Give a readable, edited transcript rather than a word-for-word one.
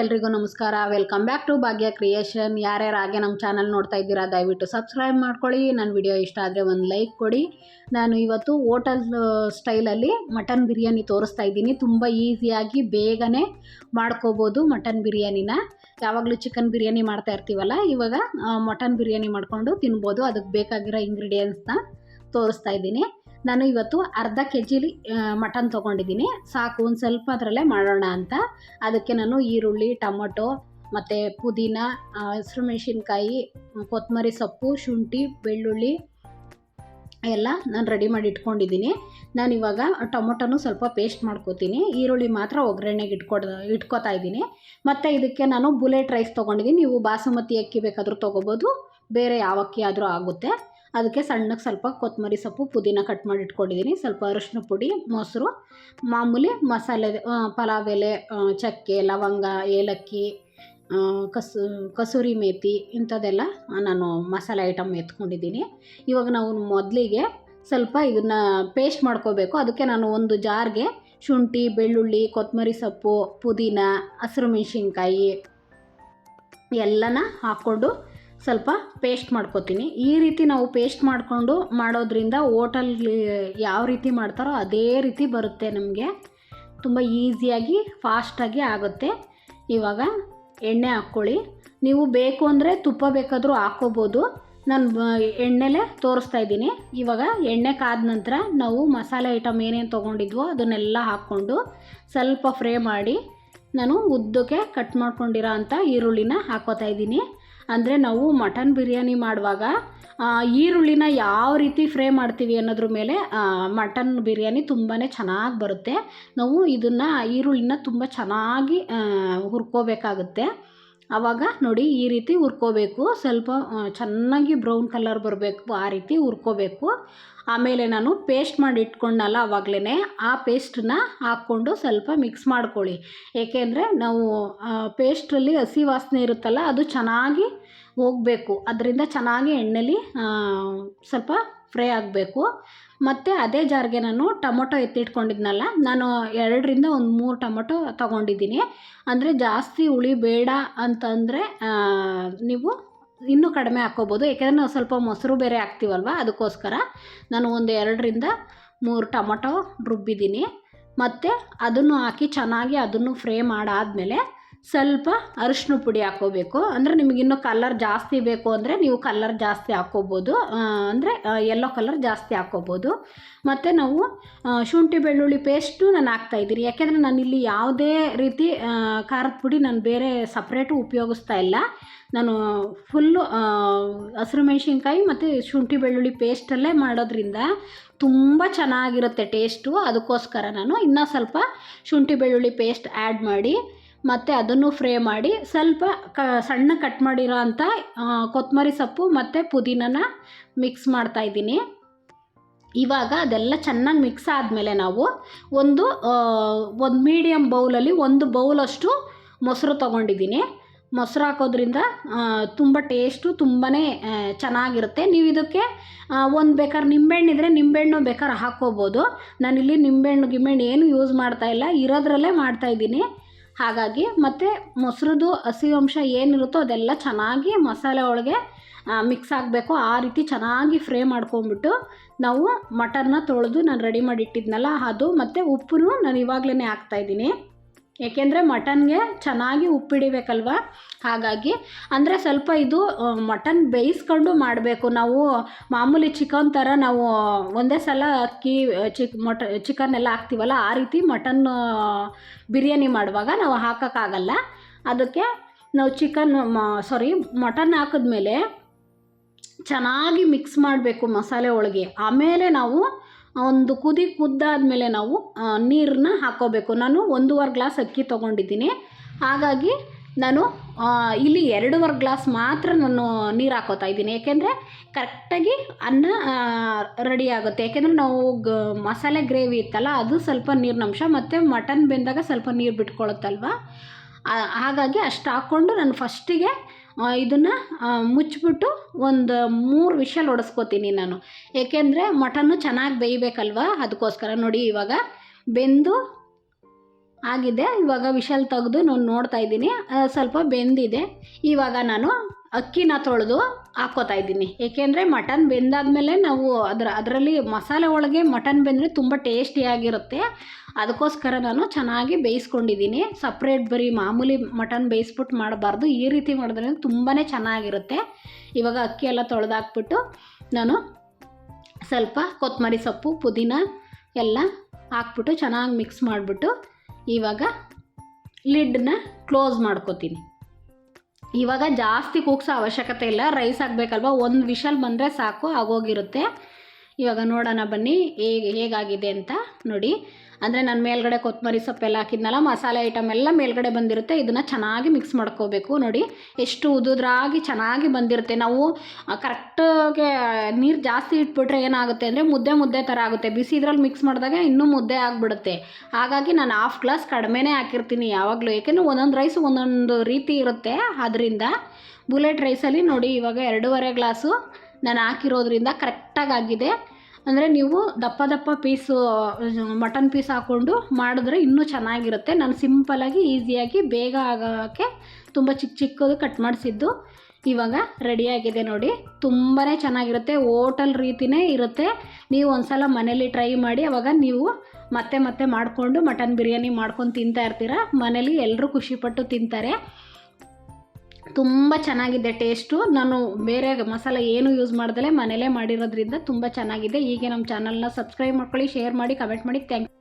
ಎಲ್ರಿಗೂ ನಮಸ್ಕಾರ. Welcome back to Bhagya creation. ಯಾರ್ಯಾರು ಹಾಗೆ ನಮ್ಮ ಚಾನಲ್ ನೋಡ್ತಾ ಇದ್ದೀರಾ ದಯವಿಟ್ಟು ಸಬ್ಸ್ಕ್ರೈಬ್ ಮಾಡ್ಕೊಳ್ಳಿ. ನನ್ನ ವಿಡಿಯೋ ಇಷ್ಟ ಆದರೆ ಒಂದು ಲೈಕ್ ಕೊಡಿ. ನಾನು ಇವತ್ತು ಹೋಟೆಲ್ ಸ್ಟೈಲಲ್ಲಿ ಮಟನ್ ಬಿರಿಯಾನಿ ತೋರಿಸ್ತಾ ಇದ್ದೀನಿ. ತುಂಬ ಈಸಿಯಾಗಿ ಬೇಗನೆ ಮಾಡ್ಕೋಬೋದು ಮಟನ್ ಬಿರಿಯಾನಿನ. ಯಾವಾಗಲೂ ಚಿಕನ್ ಬಿರಿಯಾನಿ ಮಾಡ್ತಾ ಇರ್ತೀವಲ್ಲ, ಇವಾಗ ಮಟನ್ ಬಿರಿಯಾನಿ ಮಾಡಿಕೊಂಡು ತಿನ್ಬೋದು. ಅದಕ್ಕೆ ಬೇಕಾಗಿರೋ ಇಂಗ್ರೀಡಿಯೆಂಟ್ಸ್ನ ತೋರಿಸ್ತಾ ಇದ್ದೀನಿ. ನಾನು ಇವತ್ತು ಅರ್ಧ kg ಮಟನ್ ತೊಗೊಂಡಿದ್ದೀನಿ. ಸಾಕು, ಒಂದು ಸ್ವಲ್ಪ ಅದರಲ್ಲೇ ಮಾಡೋಣ ಅಂತ. ಅದಕ್ಕೆ ನಾನು ಈರುಳ್ಳಿ, ಟೊಮೊಟೊ ಮತ್ತು ಪುದೀನ, ಹಸಿರುಮೆಣಸಿನ್ಕಾಯಿ, ಕೊತ್ತಂಬರಿ ಸೊಪ್ಪು, ಶುಂಠಿ, ಬೆಳ್ಳುಳ್ಳಿ ಎಲ್ಲ ನಾನು ರೆಡಿ ಮಾಡಿ ಇಟ್ಕೊಂಡಿದ್ದೀನಿ. ನಾನಿವಾಗ ಟೊಮೊಟೊನು ಸ್ವಲ್ಪ ಪೇಸ್ಟ್ ಮಾಡ್ಕೋತೀನಿ. ಈರುಳ್ಳಿ ಮಾತ್ರ ಒಗ್ಗರಣೆಗೆ ಇಟ್ಕೋತಾ ಇದ್ದೀನಿ. ಮತ್ತು ಇದಕ್ಕೆ ನಾನು ಬುಲೆಟ್ ರೈಸ್ ತೊಗೊಂಡಿದ್ದೀನಿ. ನೀವು ಬಾಸುಮತಿ ಅಕ್ಕಿ ಬೇಕಾದರೂ ತೊಗೋಬೋದು, ಬೇರೆ ಯಾವ ಅಕ್ಕಿ ಆದರೂ ಆಗುತ್ತೆ. ಅದಕ್ಕೆ ಸಣ್ಣಗೆ ಸ್ವಲ್ಪ ಕೊತ್ತಂಬರಿ ಸೊಪ್ಪು, ಪುದೀನ ಕಟ್ ಮಾಡಿ ಇಟ್ಕೊಂಡಿದ್ದೀನಿ. ಸ್ವಲ್ಪ ಅರಿಶಿನ ಪುಡಿ, ಮೊಸರು, ಮಾಮೂಲಿ ಮಸಾಲೆ, ಪಲಾವ್ ಎಲೆ, ಚಕ್ಕೆ, ಲವಂಗ, ಏಲಕ್ಕಿ, ಕಸೂರಿ ಮೇಥಿ ಇಂಥದ್ದೆಲ್ಲ ನಾನು ಮಸಾಲೆ ಐಟಮ್ ಎತ್ಕೊಂಡಿದ್ದೀನಿ. ಇವಾಗ ನಾವು ಮೊದಲಿಗೆ ಸ್ವಲ್ಪ ಇದನ್ನು ಪೇಸ್ಟ್ ಮಾಡ್ಕೋಬೇಕು. ಅದಕ್ಕೆ ನಾನು ಒಂದು ಜಾರ್ಗೆ ಶುಂಠಿ, ಬೆಳ್ಳುಳ್ಳಿ, ಕೊತ್ತಂಬರಿ ಸೊಪ್ಪು, ಪುದೀನ, ಹಸಿರು ಮೆಣಸಿನ್ಕಾಯಿ ಎಲ್ಲನ ಹಾಕ್ಕೊಂಡು ಸ್ವಲ್ಪ ಪೇಸ್ಟ್ ಮಾಡ್ಕೋತೀನಿ. ಈ ರೀತಿ ನಾವು ಪೇಸ್ಟ್ ಮಾಡಿಕೊಂಡು ಮಾಡೋದ್ರಿಂದ ಹೋಟೆಲ್ಗೆ ಯಾವ ರೀತಿ ಮಾಡ್ತಾರೋ ಅದೇ ರೀತಿ ಬರುತ್ತೆ. ನಮಗೆ ತುಂಬ ಈಸಿಯಾಗಿ ಫಾಸ್ಟಾಗಿ ಆಗುತ್ತೆ. ಇವಾಗ ಎಣ್ಣೆ ಹಾಕ್ಕೊಳ್ಳಿ. ನೀವು ಬೇಕು ಅಂದರೆ ತುಪ್ಪ ಬೇಕಾದರೂ ಹಾಕ್ಕೋಬೋದು. ನಾನು ಎಣ್ಣೆಲೇ ತೋರಿಸ್ತಾ ಇದ್ದೀನಿ. ಇವಾಗ ಎಣ್ಣೆ ಕಾದ ನಂತರ ನಾವು ಮಸಾಲೆ ಐಟಮ್ ಏನೇನು ತೊಗೊಂಡಿದ್ವೋ ಅದನ್ನೆಲ್ಲ ಹಾಕ್ಕೊಂಡು ಸ್ವಲ್ಪ ಫ್ರೈ ಮಾಡಿ ನಾನು ಉದ್ದಕ್ಕೆ ಕಟ್ ಮಾಡ್ಕೊಂಡಿರೋ ಅಂಥ ಈರುಳ್ಳಿನ ಹಾಕ್ಕೋತಾ ಇದ್ದೀನಿ. ಅಂದರೆ ನಾವು ಮಟನ್ ಬಿರಿಯಾನಿ ಮಾಡುವಾಗ ಈರುಳ್ಳಿನ ಯಾವ ರೀತಿ ಫ್ರೈ ಮಾಡ್ತೀವಿ ಅನ್ನೋದ್ರ ಮೇಲೆ ಮಟನ್ ಬಿರಿಯಾನಿ ತುಂಬಾ ಚೆನ್ನಾಗಿ ಬರುತ್ತೆ. ನಾವು ಇದನ್ನು ಈರುಳ್ಳಿನ ತುಂಬ ಚೆನ್ನಾಗಿ ಹುರ್ಕೋಬೇಕಾಗುತ್ತೆ. ಆವಾಗ ನೋಡಿ ಈ ರೀತಿ ಹುರ್ಕೋಬೇಕು. ಸ್ವಲ್ಪ ಚೆನ್ನಾಗಿ ಬ್ರೌನ್ ಕಲರ್ ಬರಬೇಕು, ಆ ರೀತಿ ಹುರ್ಕೋಬೇಕು. ಆಮೇಲೆ ನಾನು ಪೇಸ್ಟ್ ಮಾಡಿ ಇಟ್ಕೊಂಡಲ್ಲ ಆವಾಗಲೇ, ಆ ಪೇಸ್ಟನ್ನ ಹಾಕ್ಕೊಂಡು ಸ್ವಲ್ಪ ಮಿಕ್ಸ್ ಮಾಡ್ಕೊಳ್ಳಿ. ಏಕೆಂದರೆ ನಾವು ಪೇಸ್ಟ್ರಲ್ಲಿ ಹಸಿ ವಾಸನೆ ಇರುತ್ತಲ್ಲ, ಅದು ಚೆನ್ನಾಗಿ ಹೋಗಬೇಕು. ಅದರಿಂದ ಚೆನ್ನಾಗಿ ಎಣ್ಣೆಲಿ ಸ್ವಲ್ಪ ಫ್ರೈ ಆಗಬೇಕು. ಮತ್ತು ಅದೇ ಜಾರ್ಗೆ ನಾನು ಟೊಮೊಟೊ ಎತ್ತಿಟ್ಕೊಂಡಿದ್ನಲ್ಲ, ನಾನು 2ರಿಂದ 3 ಟೊಮೊಟೊ ತೊಗೊಂಡಿದ್ದೀನಿ. ಅಂದರೆ ಜಾಸ್ತಿ ಹುಳಿ ಬೇಡ ಅಂತಂದರೆ ನೀವು ಇನ್ನೂ ಕಡಿಮೆ ಹಾಕ್ಕೋಬೋದು. ಏಕೆಂದರೆ ನಾವು ಸ್ವಲ್ಪ ಮೊಸರು ಬೇರೆ ಹಾಕ್ತೀವಲ್ವ, ಅದಕ್ಕೋಸ್ಕರ ನಾನು ಒಂದು 2ರಿಂದ 3 ಟೊಮೊಟೊ ರುಬ್ಬಿದ್ದೀನಿ. ಮತ್ತು ಅದನ್ನು ಹಾಕಿ ಚೆನ್ನಾಗಿ ಅದನ್ನು ಫ್ರೈ ಮಾಡಾದಮೇಲೆ ಸ್ವಲ್ಪ ಅರಿಶಿನ ಪುಡಿ ಹಾಕ್ಕೋಬೇಕು. ಅಂದರೆ ನಿಮಗಿನ್ನೂ ಕಲರ್ ಜಾಸ್ತಿ ಬೇಕು ಅಂದರೆ ನೀವು ಕಲರ್ ಜಾಸ್ತಿ ಹಾಕ್ಕೋಬೋದು, ಅಂದರೆ ಯೆಲ್ಲೋ ಕಲರ್ ಜಾಸ್ತಿ ಹಾಕ್ಕೋಬೋದು. ಮತ್ತು ನಾವು ಶುಂಠಿ ಬೆಳ್ಳುಳ್ಳಿ ಪೇಸ್ಟು ನಾನು ಹಾಕ್ತಾಯಿದ್ದೀನಿ. ಯಾಕೆಂದರೆ ನಾನಿಲ್ಲಿ ಯಾವುದೇ ರೀತಿ ಖಾರದ ಪುಡಿ ನಾನು ಬೇರೆ ಸಪ್ರೇಟು ಉಪಯೋಗಿಸ್ತಾ ಇಲ್ಲ. ನಾನು ಫುಲ್ಲು ಹಸಿರು ಮೆಣಸಿನ್ಕಾಯಿ ಮತ್ತು ಶುಂಠಿ ಬೆಳ್ಳುಳ್ಳಿ ಪೇಸ್ಟಲ್ಲೇ ಮಾಡೋದ್ರಿಂದ ತುಂಬ ಚೆನ್ನಾಗಿರುತ್ತೆ ಟೇಸ್ಟು. ಅದಕ್ಕೋಸ್ಕರ ನಾನು ಇನ್ನೂ ಸ್ವಲ್ಪ ಶುಂಠಿ ಬೆಳ್ಳುಳ್ಳಿ ಪೇಸ್ಟ್ ಆ್ಯಡ್ ಮಾಡಿ ಮತ್ತು ಅದನ್ನು ಫ್ರೈ ಮಾಡಿ ಸ್ವಲ್ಪ ಸಣ್ಣ ಕಟ್ ಮಾಡಿರೋ ಅಂಥ ಕೊತ್ತಂಬರಿ ಸೊಪ್ಪು ಮತ್ತು ಪುದೀನನ ಮಿಕ್ಸ್ ಮಾಡ್ತಾಯಿದ್ದೀನಿ. ಇವಾಗ ಅದೆಲ್ಲ ಚೆನ್ನಾಗಿ ಮಿಕ್ಸ್ ಆದಮೇಲೆ ನಾವು ಒಂದು ಮೀಡಿಯಮ್ ಬೌಲಲ್ಲಿ 1 ಬೌಲಷ್ಟು ಮೊಸರು ತೊಗೊಂಡಿದ್ದೀನಿ. ಮೊಸರು ಹಾಕೋದ್ರಿಂದ ತುಂಬ ಟೇಸ್ಟು ತುಂಬಾ ಚೆನ್ನಾಗಿರುತ್ತೆ. ನೀವು ಇದಕ್ಕೆ ಒಂದು ಬೇಕಾದ್ರೆ ನಿಂಬೆಹಣ್ಣಿದ್ರೆ ನಿಂಬೆಹಣ್ಣು ಬೇಕಾದ್ರೆ ಹಾಕ್ಕೋಬೋದು. ನಾನಿಲ್ಲಿ ನಿಂಬೆಹಣ್ಣು ಏನು ಯೂಸ್ ಮಾಡ್ತಾಯಿಲ್ಲ, ಇರೋದ್ರಲ್ಲೇ ಮಾಡ್ತಾಯಿದ್ದೀನಿ. ಹಾಗಾಗಿ ಮತ್ತು ಮೊಸರದ್ದು ಹಸಿ ಅಂಶ ಏನಿರುತ್ತೋ ಅದೆಲ್ಲ ಚೆನ್ನಾಗಿ ಮಸಾಲೆ ಒಳಗೆ ಮಿಕ್ಸ್ ಆಗಬೇಕು. ಆ ರೀತಿ ಚೆನ್ನಾಗಿ ಫ್ರೈ ಮಾಡ್ಕೊಂಬಿಟ್ಟು ನಾವು ಮಟನ್ನ ತೊಳೆದು ನಾನು ರೆಡಿ ಮಾಡಿ ಇಟ್ಟಿದ್ನಲ್ಲ ಅದು, ಮತ್ತು ಉಪ್ಪು ನಾನು ಇವಾಗಲೇ ಹಾಕ್ತಾಯಿದ್ದೀನಿ. ಏಕೆಂದರೆ ಮಟನ್ಗೆ ಚೆನ್ನಾಗಿ ಉಪ್ಪಿಡಿಬೇಕಲ್ವ, ಹಾಗಾಗಿ. ಅಂದರೆ ಸ್ವಲ್ಪ ಇದು ಮಟನ್ ಬೇಯಿಸ್ಕೊಂಡು ಮಾಡಬೇಕು. ನಾವು ಮಾಮೂಲಿ ಚಿಕನ್ ಥರ ನಾವು ಒಂದೇ ಸಲ ಅಕ್ಕಿ ಚಿಕನ್ ಎಲ್ಲ ಹಾಕ್ತೀವಲ್ಲ, ಆ ರೀತಿ ಮಟನ್ ಬಿರಿಯಾನಿ ಮಾಡುವಾಗ ನಾವು ಹಾಕೋಕ್ಕಾಗಲ್ಲ. ಅದಕ್ಕೆ ನಾವು ಮಟನ್ ಹಾಕಿದ್ಮೇಲೆ ಚೆನ್ನಾಗಿ ಮಿಕ್ಸ್ ಮಾಡಬೇಕು ಮಸಾಲೆ ಒಳಗೆ. ಆಮೇಲೆ ನಾವು ಒಂದು ಕುದ್ದಾದಮೇಲೆ ನಾವು ನೀರನ್ನ ಹಾಕ್ಕೋಬೇಕು. ನಾನು 1.5 ಗ್ಲಾಸ್ ಅಕ್ಕಿ ತೊಗೊಂಡಿದ್ದೀನಿ. ಹಾಗಾಗಿ ನಾನು ಇಲ್ಲಿ 2.5 ಗ್ಲಾಸ್ ಮಾತ್ರ ನಾನು ನೀರು ಹಾಕ್ಕೋತಾ ಇದ್ದೀನಿ. ಏಕೆಂದರೆ ಕರೆಕ್ಟಾಗಿ ಅನ್ನ ರೆಡಿ ಆಗುತ್ತೆ. ಏಕೆಂದರೆ ನಾವು ಮಸಾಲೆ ಗ್ರೇವಿ ಇತ್ತಲ್ಲ, ಅದು ಸ್ವಲ್ಪ ನೀರಿನಂಶ, ಮತ್ತು ಮಟನ್ ಬೆಂದಾಗ ಸ್ವಲ್ಪ ನೀರು ಬಿಟ್ಕೊಳ್ಳುತ್ತಲ್ವ, ಹಾಗಾಗಿ ಅಷ್ಟು ಹಾಕ್ಕೊಂಡು ನಾನು ಫಸ್ಟಿಗೆ ಇದನ್ನು ಮುಚ್ಚಿಬಿಟ್ಟು ಒಂದು 3 ವಿಷಲ್ ಹೊಡೆಸ್ಕೋತೀನಿ ನಾನು. ಏಕೆಂದರೆ ಮಟನ್ನು ಚೆನ್ನಾಗಿ ಬೇಯಬೇಕಲ್ವ, ಅದಕ್ಕೋಸ್ಕರ. ನೋಡಿ ಇವಾಗ ಬೆಂದು ಆಗಿದೆ. ಇವಾಗ ವಿಷಲ್ ತೆಗೆದು ನಾನು ನೋಡ್ತಾ ಇದ್ದೀನಿ, ಸ್ವಲ್ಪ ಬೆಂದಿದೆ. ಇವಾಗ ನಾನು ಅಕ್ಕಿನ ತೊಳೆದು ಹಾಕ್ಕೋತಾ ಇದ್ದೀನಿ. ಏಕೆಂದರೆ ಮಟನ್ ಬೆಂದಾದಮೇಲೆ ನಾವು ಅದರಲ್ಲಿ ಮಸಾಲೆ ಒಳಗೆ ಮಟನ್ ಬೆಂದರೆ ತುಂಬ ಟೇಸ್ಟಿಯಾಗಿರುತ್ತೆ. ಅದಕ್ಕೋಸ್ಕರ ನಾನು ಚೆನ್ನಾಗಿ ಬೇಯಿಸ್ಕೊಂಡಿದ್ದೀನಿ. ಸಪ್ರೇಟ್ ಬರೀ ಮಾಮೂಲಿ ಮಟನ್ ಬೇಯಿಸ್ಬಿಟ್ಟು ಮಾಡಬಾರ್ದು, ಈ ರೀತಿ ಮಾಡಿದ್ರೆ ತುಂಬಾ ಚೆನ್ನಾಗಿರುತ್ತೆ. ಇವಾಗ ಅಕ್ಕಿ ಎಲ್ಲ ತೊಳೆದಾಕ್ಬಿಟ್ಟು ನಾನು ಸ್ವಲ್ಪ ಕೊತ್ತಂಬರಿ ಸೊಪ್ಪು, ಪುದೀನ ಎಲ್ಲ ಹಾಕ್ಬಿಟ್ಟು ಚೆನ್ನಾಗಿ ಮಿಕ್ಸ್ ಮಾಡಿಬಿಟ್ಟು ಇವಾಗ ಲಿಡ್ನ ಕ್ಲೋಸ್ ಮಾಡ್ಕೋತೀನಿ. ಇವಾಗ ಜಾಸ್ತಿ ಕೂಗ್ಸೋ ಅವಶ್ಯಕತೆ ಇಲ್ಲ, ರೈಸ್ ಆಗಬೇಕಲ್ವ, ಒಂದು ವಿಷಲ್ ಬಂದರೆ ಸಾಕು, ಆಗೋಗಿರುತ್ತೆ. ಇವಾಗ ನೋಡೋಣ ಬನ್ನಿ ಹೇಗಾಗಿದೆ ಅಂತ ನೋಡಿ. ಅಂದರೆ ನಾನು ಮೇಲ್ಗಡೆ ಕೊತ್ತಂಬರಿ ಸೊಪ್ಪೆಲ್ಲ ಹಾಕಿದ್ನಲ್ಲ, ಮಸಾಲೆ ಐಟಮ್ ಎಲ್ಲ ಮೇಲ್ಗಡೆ ಬಂದಿರುತ್ತೆ. ಇದನ್ನು ಚೆನ್ನಾಗಿ ಮಿಕ್ಸ್ ಮಾಡ್ಕೋಬೇಕು. ನೋಡಿ ಎಷ್ಟು ಉದುದ್ರಾಗಿ ಚೆನ್ನಾಗಿ ಬಂದಿರುತ್ತೆ. ನಾವು ಕರೆಕ್ಟಾಗಿ ನೀರು ಜಾಸ್ತಿ ಇಟ್ಬಿಟ್ರೆ ಏನಾಗುತ್ತೆ ಅಂದರೆ ಮುದ್ದೆ ಥರ ಆಗುತ್ತೆ. ಬಿಸಿ ಇದ್ರಲ್ಲಿ ಮಿಕ್ಸ್ ಮಾಡಿದಾಗ ಇನ್ನೂ ಮುದ್ದೆ ಆಗಿಬಿಡುತ್ತೆ. ಹಾಗಾಗಿ ನಾನು 1/2 ಗ್ಲಾಸ್ ಕಡಿಮೆನೇ ಹಾಕಿರ್ತೀನಿ ಯಾವಾಗಲೂ, ಏಕೆಂದರೆ ಒಂದೊಂದು ರೈಸ್ ಒಂದೊಂದು ರೀತಿ ಇರುತ್ತೆ. ಅದರಿಂದ ಬುಲೆಟ್ ರೈಸಲ್ಲಿ ನೋಡಿ ಇವಾಗ 2.5 ಗ್ಲಾಸು ನಾನು ಹಾಕಿರೋದ್ರಿಂದ ಕರೆಕ್ಟಾಗಿ ಆಗಿದೆ. ಅಂದರೆ ನೀವು ದಪ್ಪ ಪೀಸು ಮಟನ್ ಪೀಸ್ ಹಾಕ್ಕೊಂಡು ಮಾಡಿದ್ರೆ ಇನ್ನೂ ಚೆನ್ನಾಗಿರುತ್ತೆ. ನಾನು ಸಿಂಪಲಾಗಿ ಈಸಿಯಾಗಿ ಬೇಗ ಆಗೋಕ್ಕೆ ತುಂಬ ಚಿಕ್ಕದು ಕಟ್ ಮಾಡಿಸಿದ್ದು ಇವಾಗ ರೆಡಿಯಾಗಿದೆ ನೋಡಿ. ತುಂಬಾ ಚೆನ್ನಾಗಿರುತ್ತೆ, ಹೋಟೆಲ್ ರೀತಿಯೇ ಇರುತ್ತೆ. ನೀವು ಒಂದು ಸಲ ಮನೇಲಿ ಟ್ರೈ ಮಾಡಿ, ಆವಾಗ ನೀವು ಮತ್ತೆ ಮಾಡಿಕೊಂಡು ಮಟನ್ ಬಿರಿಯಾನಿ ಮಾಡ್ಕೊಂಡು ತಿಂತಾ ಇರ್ತೀರ. ಮನೇಲಿ ಎಲ್ಲರೂ ಖುಷಿಪಟ್ಟು ತಿಂತಾರೆ. ತುಂಬ ಚೆನ್ನಾಗಿದೆ ಟೇಸ್ಟು. ನಾನು ಬೇರೆ ಮಸಾಲೆ ಏನು ಯೂಸ್ ಮಾಡ್ದಲೇ ಮನೇಲೇ ಮಾಡಿರೋದ್ರಿಂದ ತುಂಬ ಚೆನ್ನಾಗಿದೆ. ಹೀಗೆ ನಮ್ಮ ಚಾನಲ್ನ ಸಬ್ಸ್ಕ್ರೈಬ್ ಮಾಡ್ಕೊಳ್ಳಿ, ಶೇರ್ ಮಾಡಿ, ಕಮೆಂಟ್ ಮಾಡಿ. Thank you.